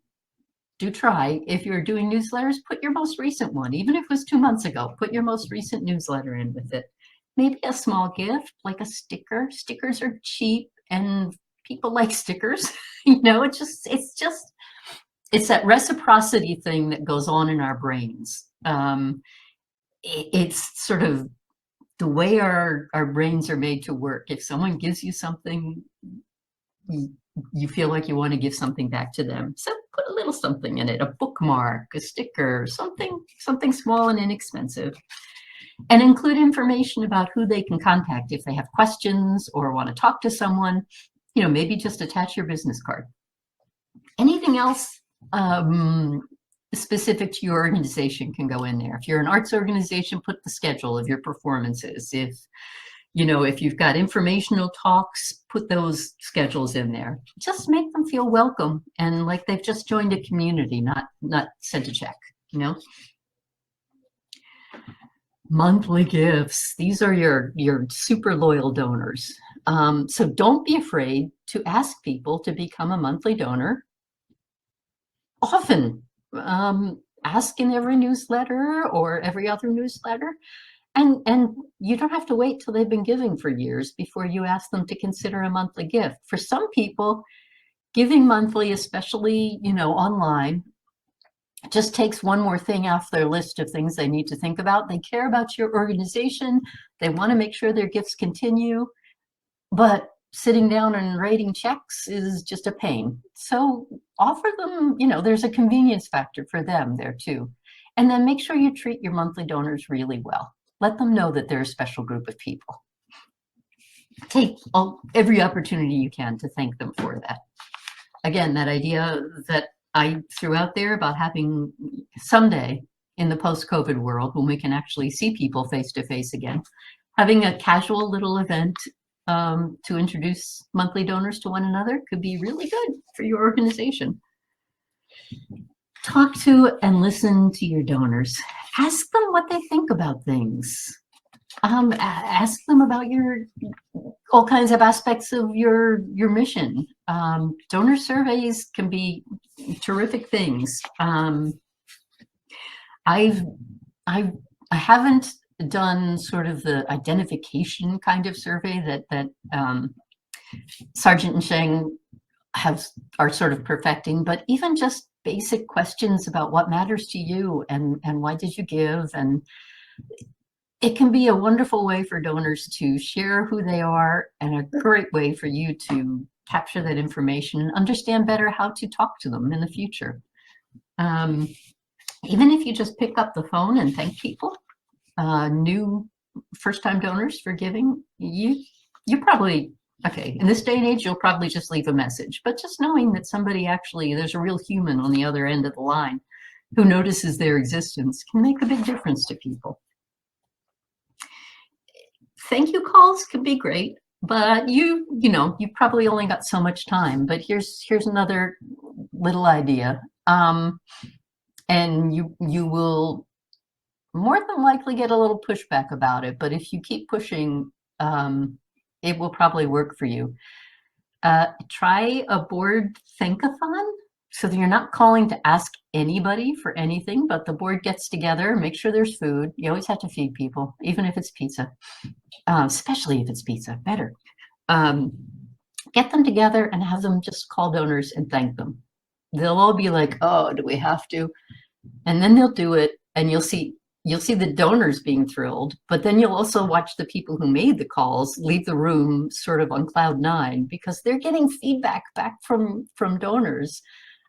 do try, if you're doing newsletters, put your most recent one, even if it was 2 months ago, put your most recent newsletter in with it. Maybe a small gift, like a sticker. Stickers are cheap and people like stickers. It's that reciprocity thing that goes on in our brains. It's sort of the way our brains are made to work. If someone gives you something, you feel like you want to give something back to them. So put a little something in it, a bookmark, a sticker, something small and inexpensive. And include information about who they can contact if they have questions or want to talk to someone. maybe just attach your business card. Anything else specific to your organization can go in there. If you're an arts organization, put the schedule of your performances. If you've got informational talks, put those schedules in there. Just make them feel welcome and like they've just joined a community, not sent a check. Monthly gifts. These are your super loyal donors. So don't be afraid to ask people to become a monthly donor. Often, ask in every newsletter or every other newsletter. And you don't have to wait till they've been giving for years before you ask them to consider a monthly gift. For some people, giving monthly, especially, online, just takes one more thing off their list of things they need to think about. They care about your organization. They want to make sure their gifts continue, but sitting down and writing checks is just a pain. So offer them, there's a convenience factor for them there too. And then make sure you treat your monthly donors really well. Let them know that they're a special group of people. Take every opportunity you can to thank them for that. Again, that idea that I threw out there about having someday in the post-COVID world, when we can actually see people face to face again, having a casual little event to introduce monthly donors to one another could be really good for your organization. Talk to and listen to your donors. Ask them what they think about things. Ask them about all kinds of aspects of your mission. Donor surveys can be terrific things. I haven't done sort of the identification kind of survey that Sargent and Sheng are sort of perfecting, but even just basic questions about what matters to you and why did you give, and it can be a wonderful way for donors to share who they are and a great way for you to capture that information and understand better how to talk to them in the future. Even if you just pick up the phone and thank people, new first-time donors for giving, you probably, okay, in this day and age, you'll probably just leave a message, but just knowing that somebody actually, there's a real human on the other end of the line who notices their existence can make a big difference to people. Thank you calls can be great, but you probably only got so much time, but here's another little idea. And you will more than likely get a little pushback about it, but if you keep pushing, it will probably work for you. Try a board thankathon, so that you're not calling to ask anybody for anything, but the board gets together, make sure there's food. You always have to feed people, even if it's pizza, especially if it's pizza, better. Get them together and have them just call donors and thank them. They'll all be like, oh, do we have to? And then they'll do it, and you'll see the donors being thrilled, but then you'll also watch the people who made the calls leave the room sort of on cloud nine, because they're getting feedback back from donors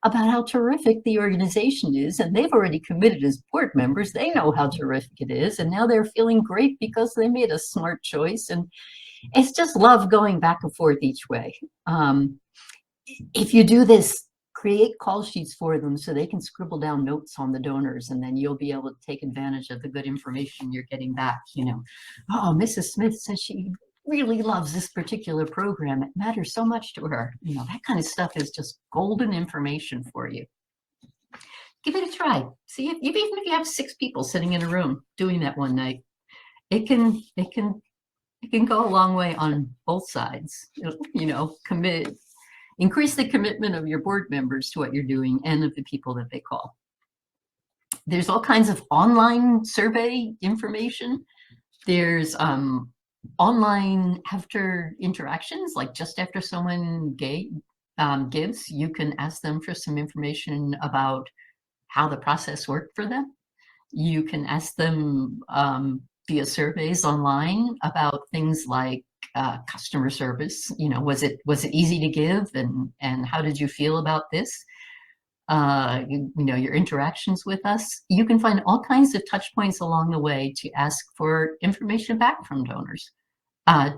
about how terrific the organization is, and they've already committed as board members. They know how terrific it is, and now they're feeling great because they made a smart choice, and it's just love going back and forth each way. If you do this, create call sheets for them so they can scribble down notes on the donors, and then you'll be able to take advantage of the good information you're getting back. Oh, Mrs. Smith says she really loves this particular program. It matters so much to her. That kind of stuff is just golden information for you. Give it a try. See, even if you have 6 people sitting in a room doing that one night, it can go a long way on both sides. Increase the commitment of your board members to what you're doing and of the people that they call. There's all kinds of online survey information. There's online after interactions, like just after someone gives, you can ask them for some information about how the process worked for them. You can ask them via surveys online about things like customer service. Was it easy to give, and how did you feel about this? Your interactions with us. You can find all kinds of touch points along the way to ask for information back from donors.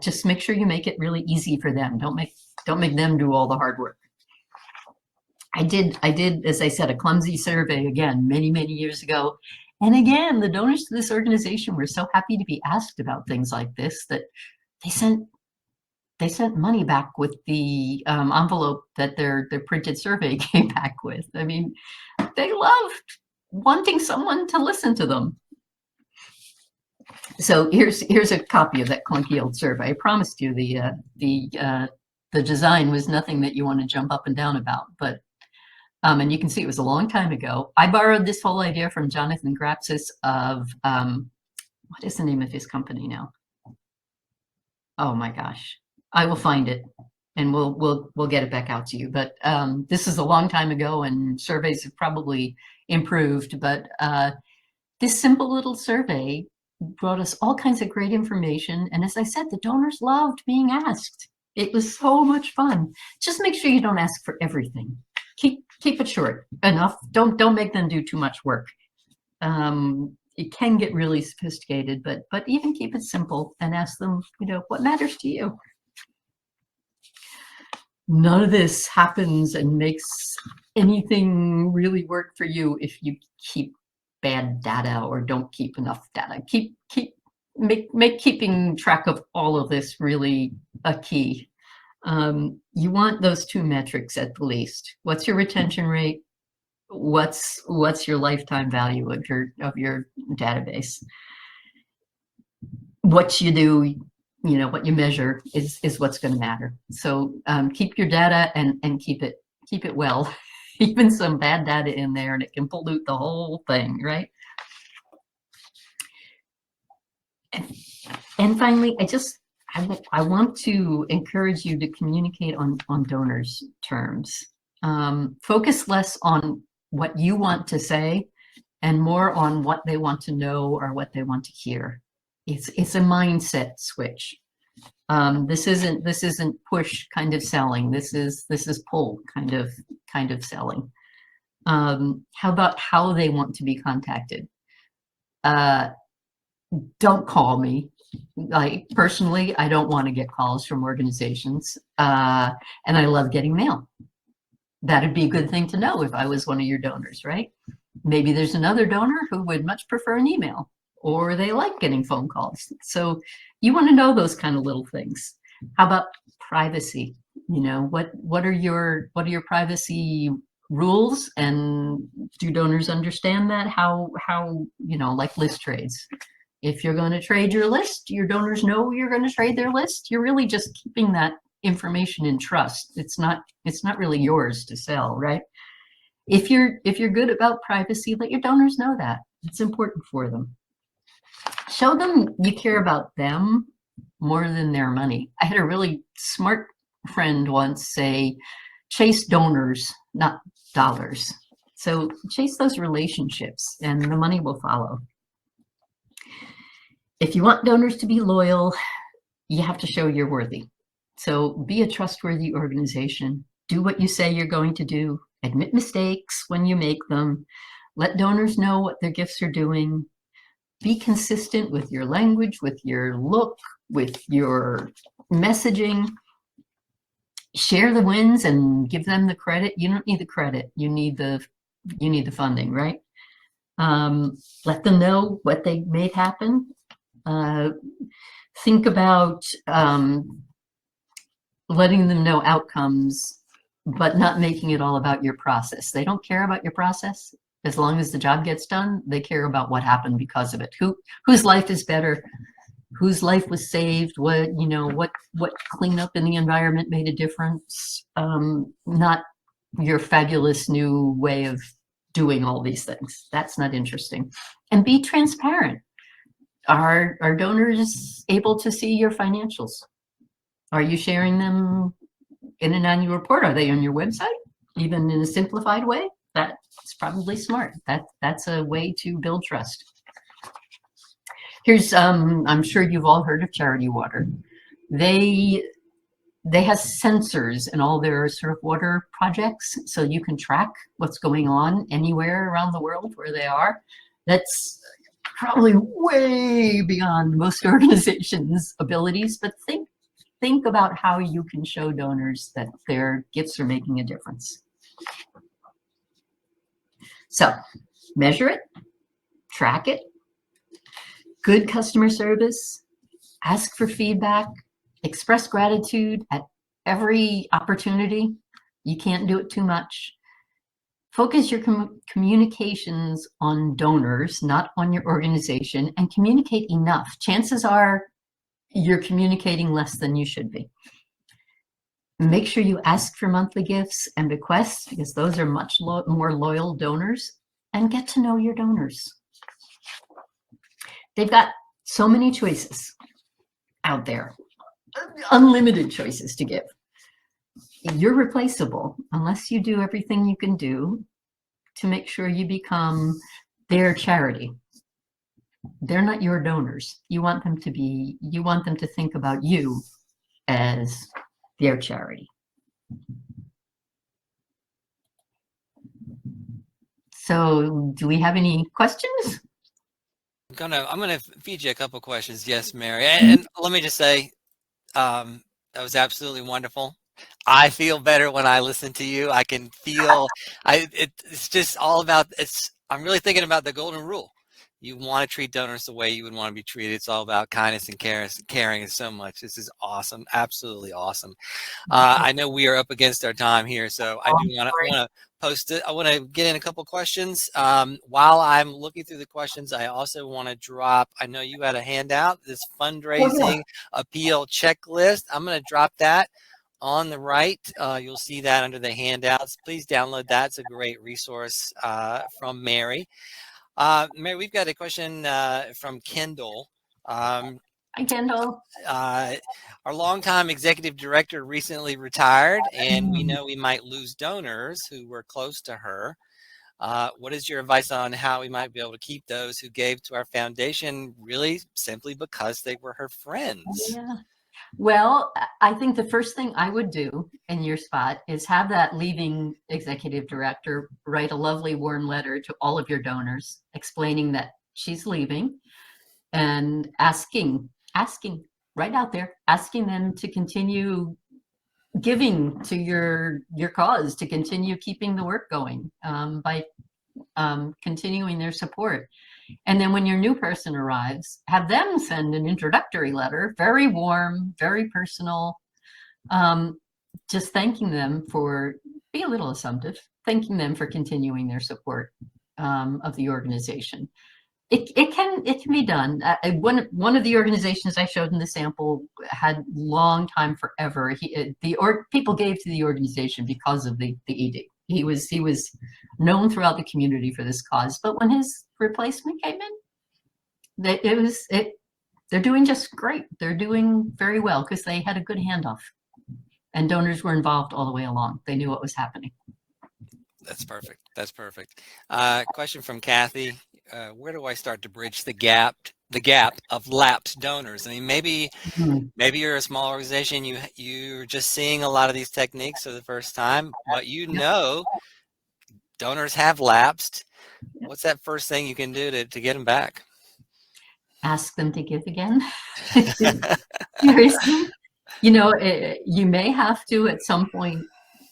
Just make sure you make it really easy for them. Don't make them do all the hard work. I did, as I said, a clumsy survey again many years ago. And again, the donors to this organization were so happy to be asked about things like this that they sent money back with the envelope that their printed survey came back with. I mean, they loved wanting someone to listen to them. So here's a copy of that clunky old survey. I promised you the design was nothing that you want to jump up and down about, but and you can see it was a long time ago. I borrowed this whole idea from Jonathan Grapsis of what is the name of his company now? Oh my gosh, I will find it and we'll get it back out to you. But this is a long time ago, and surveys have probably improved. But this simple little survey brought us all kinds of great information. And as I said, the donors loved being asked. It was so much fun. Just make sure you don't ask for everything. Keep it short enough. Don't make them do too much work. It can get really sophisticated, but even keep it simple and ask them, what matters to you. None of this happens and makes anything really work for you if you keep bad data or don't keep enough data. Make keeping track of all of this really a key. You want those two metrics at the least. What's your retention rate? What's your lifetime value of your database? What you do, what you measure is what's going to matter. So keep your data and keep it well. Even some bad data in there, and it can pollute the whole thing, right? And finally, I want to encourage you to communicate on donors' terms. Focus less on what you want to say and more on what they want to know or what they want to hear. It's a mindset switch. This isn't push kind of selling. This is pull kind of selling. How about how they want to be contacted? Don't call me. Like, personally, I don't want to get calls from organizations, and I love getting mail. That'd be a good thing to know if I was one of your donors, right? Maybe there's another donor who would much prefer an email, or they like getting phone calls. So you want to know those kind of little things. How about privacy? What are your privacy rules, and do donors understand that? How like list trades. If you're going to trade your list, your donors know you're going to trade their list. You're really just keeping that information in trust. It's not really yours to sell, right? If you're good about privacy, let your donors know that. It's important for them. Show them you care about them more than their money. I had a really smart friend once say, chase donors, not dollars. So chase those relationships and the money will follow. If you want donors to be loyal, you have to show you're worthy. So be a trustworthy organization. Do what you say you're going to do. Admit mistakes when you make them. Let donors know what their gifts are doing. Be consistent with your language, with your look, with your messaging. Share the wins and give them the credit. You don't need the credit. You need the funding, right? Let them know what they made happen. Think about letting them know outcomes, but not making it all about your process. They don't care about your process. As long as the job gets done, they care about what happened because of it. Whose life is better? Whose life was saved? What cleanup in the environment made a difference? Not your fabulous new way of doing all these things. That's not interesting. And be transparent. Are donors able to see your financials? Are you sharing them in an annual report? Are they on your website, even in a simplified way? That's probably smart. That's a way to build trust. Here's, I'm sure you've all heard of Charity Water. They have sensors in all their surf water projects, so you can track what's going on anywhere around the world where they are. That's probably way beyond most organizations' abilities, but think about how you can show donors that their gifts are making a difference. So measure it, track it, good customer service, ask for feedback, express gratitude at every opportunity. You can't do it too much. Focus your communications on donors, not on your organization, and communicate enough. Chances are you're communicating less than you should be. Make sure you ask for monthly gifts and bequests because those are much more loyal donors, and get to know your donors. They've got so many choices out there, unlimited choices to give. You're replaceable unless you do everything you can do to make sure you become their charity. They're not your donors. You want them to think about you as their charity. So do we have any questions? I'm gonna feed you a couple questions. Yes, Mary. And let me just say, that was absolutely wonderful. I feel better when I listen to you. I can feel it's just all about it's I'm really thinking about the golden rule. You want to treat donors the way you would want to be treated. It's all about kindness and caring is so much. This is awesome. Absolutely awesome. I know we are up against our time here, so I do want to post it. I want to get in a couple questions. While I'm looking through the questions, I also want to drop. I know you had a handout. This fundraising appeal checklist. I'm going to drop that on the right. You'll see that under the handouts. Please download that. It's a great resource from Mary. Mary, we've got a question from Kendall. Hi, Kendall. Our longtime executive director recently retired, and we know we might lose donors who were close to her. What is your advice on how we might be able to keep those who gave to our foundation really simply because they were her friends? Yeah. Well, I think the first thing I would do in your spot is have that leaving executive director write a lovely warm letter to all of your donors explaining that she's leaving and asking right out there, asking them to continue giving to your cause, to continue keeping the work going by continuing their support. And then when your new person arrives, have them send an introductory letter, very warm, very personal, just thanking them for, be a little assumptive, thanking them for continuing their support of the organization. It can be done. One of the organizations I showed in the sample had long time forever. People gave to the organization because of the ED. He was known throughout the community for this cause. But when his replacement came in, they're doing just great. They're doing very well because they had a good handoff, and donors were involved all the way along. They knew what was happening. That's perfect. That's perfect. Question from Kathy. Where do I start to bridge the gap of lapsed donors? I mean, maybe you're a small organization, you're just seeing a lot of these techniques for the first time, but donors have lapsed. What's that first thing you can do to get them back? Ask them to give again. Seriously, you may have to at some point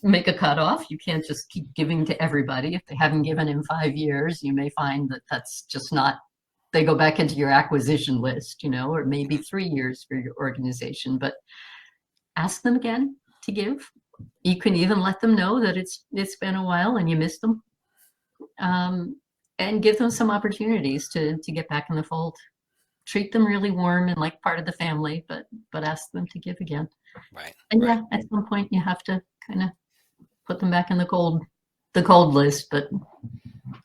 make a cutoff. You can't just keep giving to everybody. If they haven't given in 5 years, you may find that that's just not, they go back into your acquisition list, or maybe 3 years for your organization, but ask them again to give. You can even let them know that it's been a while and you missed them, and give them some opportunities to get back in the fold. Treat them really warm and like part of the family, but ask them to give again. Right. And right. yeah, at some point you have to kind of put them back in the cold list, but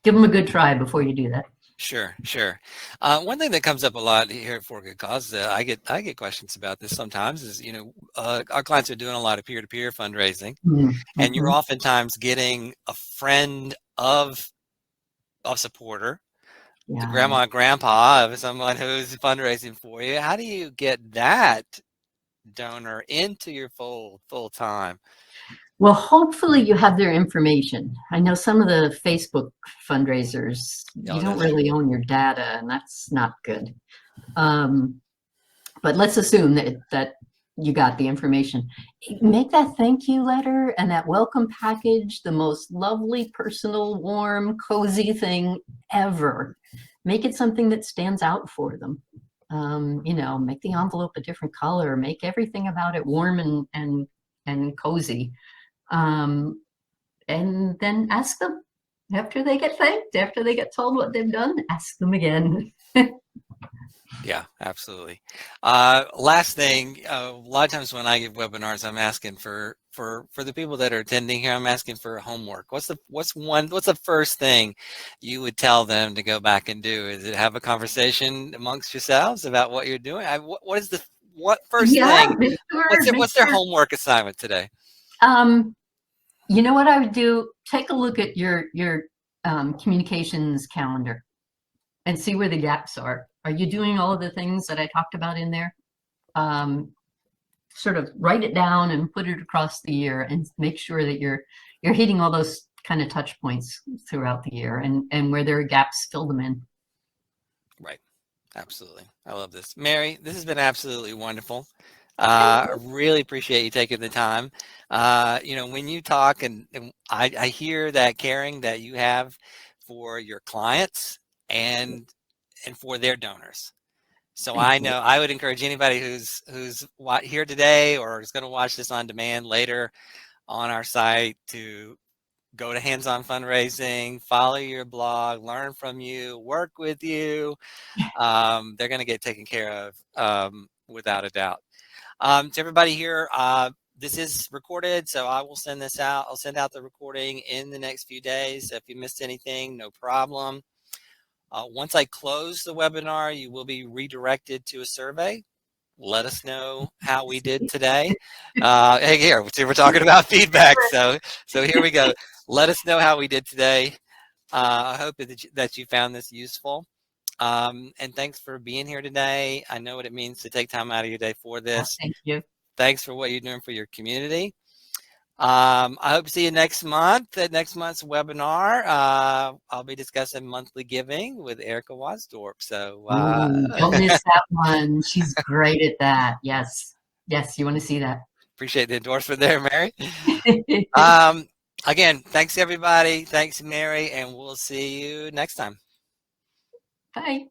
give them a good try before you do that. Sure. One thing that comes up a lot here at For Good Cause, I get questions about this sometimes is, our clients are doing a lot of peer-to-peer fundraising, and you're oftentimes getting a friend of a supporter, the grandma and grandpa of someone who's fundraising for you. How do you get that donor into your fold full time? Well, hopefully you have their information. I know some of the Facebook fundraisers, you Oh, don't that's really own your data, and that's not good. Um, but let's assume that you got the information. Make that thank you letter and that welcome package the most lovely, personal, warm, cozy thing ever. Make it something that stands out for them. Make the envelope a different color, make everything about it warm and cozy. Um, and then ask them after they get thanked, after they get told what they've done, ask them again. Yeah, absolutely. Last thing, a lot of times when I give webinars, I'm asking for the people that are attending here, I'm asking for homework. What's the first thing you would tell them to go back and do? Is it have a conversation amongst yourselves about what you're doing? What first Yeah, thing? make What's their sure. homework assignment today? Um, you know what I would do? Take a look at your communications calendar and see where the gaps are. Are you doing all of the things that I talked about in there? Um, Sort of write it down and put it across the year, and make sure that you're hitting all those kind of touch points throughout the year, and where there are gaps, fill them in. Right. Absolutely. I love this. Mary, this has been absolutely wonderful. Thank I really appreciate you taking the time. When you talk and I hear that caring that you have for your clients and for their donors. So I you. know I would encourage anybody who's here today or is going to watch this on demand later on our site to go to Hands On Fundraising, follow your blog, learn from you, work with you. They're going to get taken care of without a doubt. To everybody here, this is recorded, so I will send this out. I'll send out the recording in the next few days. So if you missed anything, no problem. Once I close the webinar, you will be redirected to a survey. Let us know how we did today. Hey, here, we're talking about feedback, so here we go. Let us know how we did today. I hope that you found this useful. And thanks for being here today. I know what it means to take time out of your day for this. Thank you. Thanks for what you're doing for your community. I hope to see you next month at next month's webinar. I'll be discussing monthly giving with Erica Wasdorp. So Ooh, don't miss that one. She's great at that. Yes. Yes, you want to see that. appreciate the endorsement there, Mary. Um, Again, thanks everybody. Thanks, Mary, and we'll see you next time. Bye.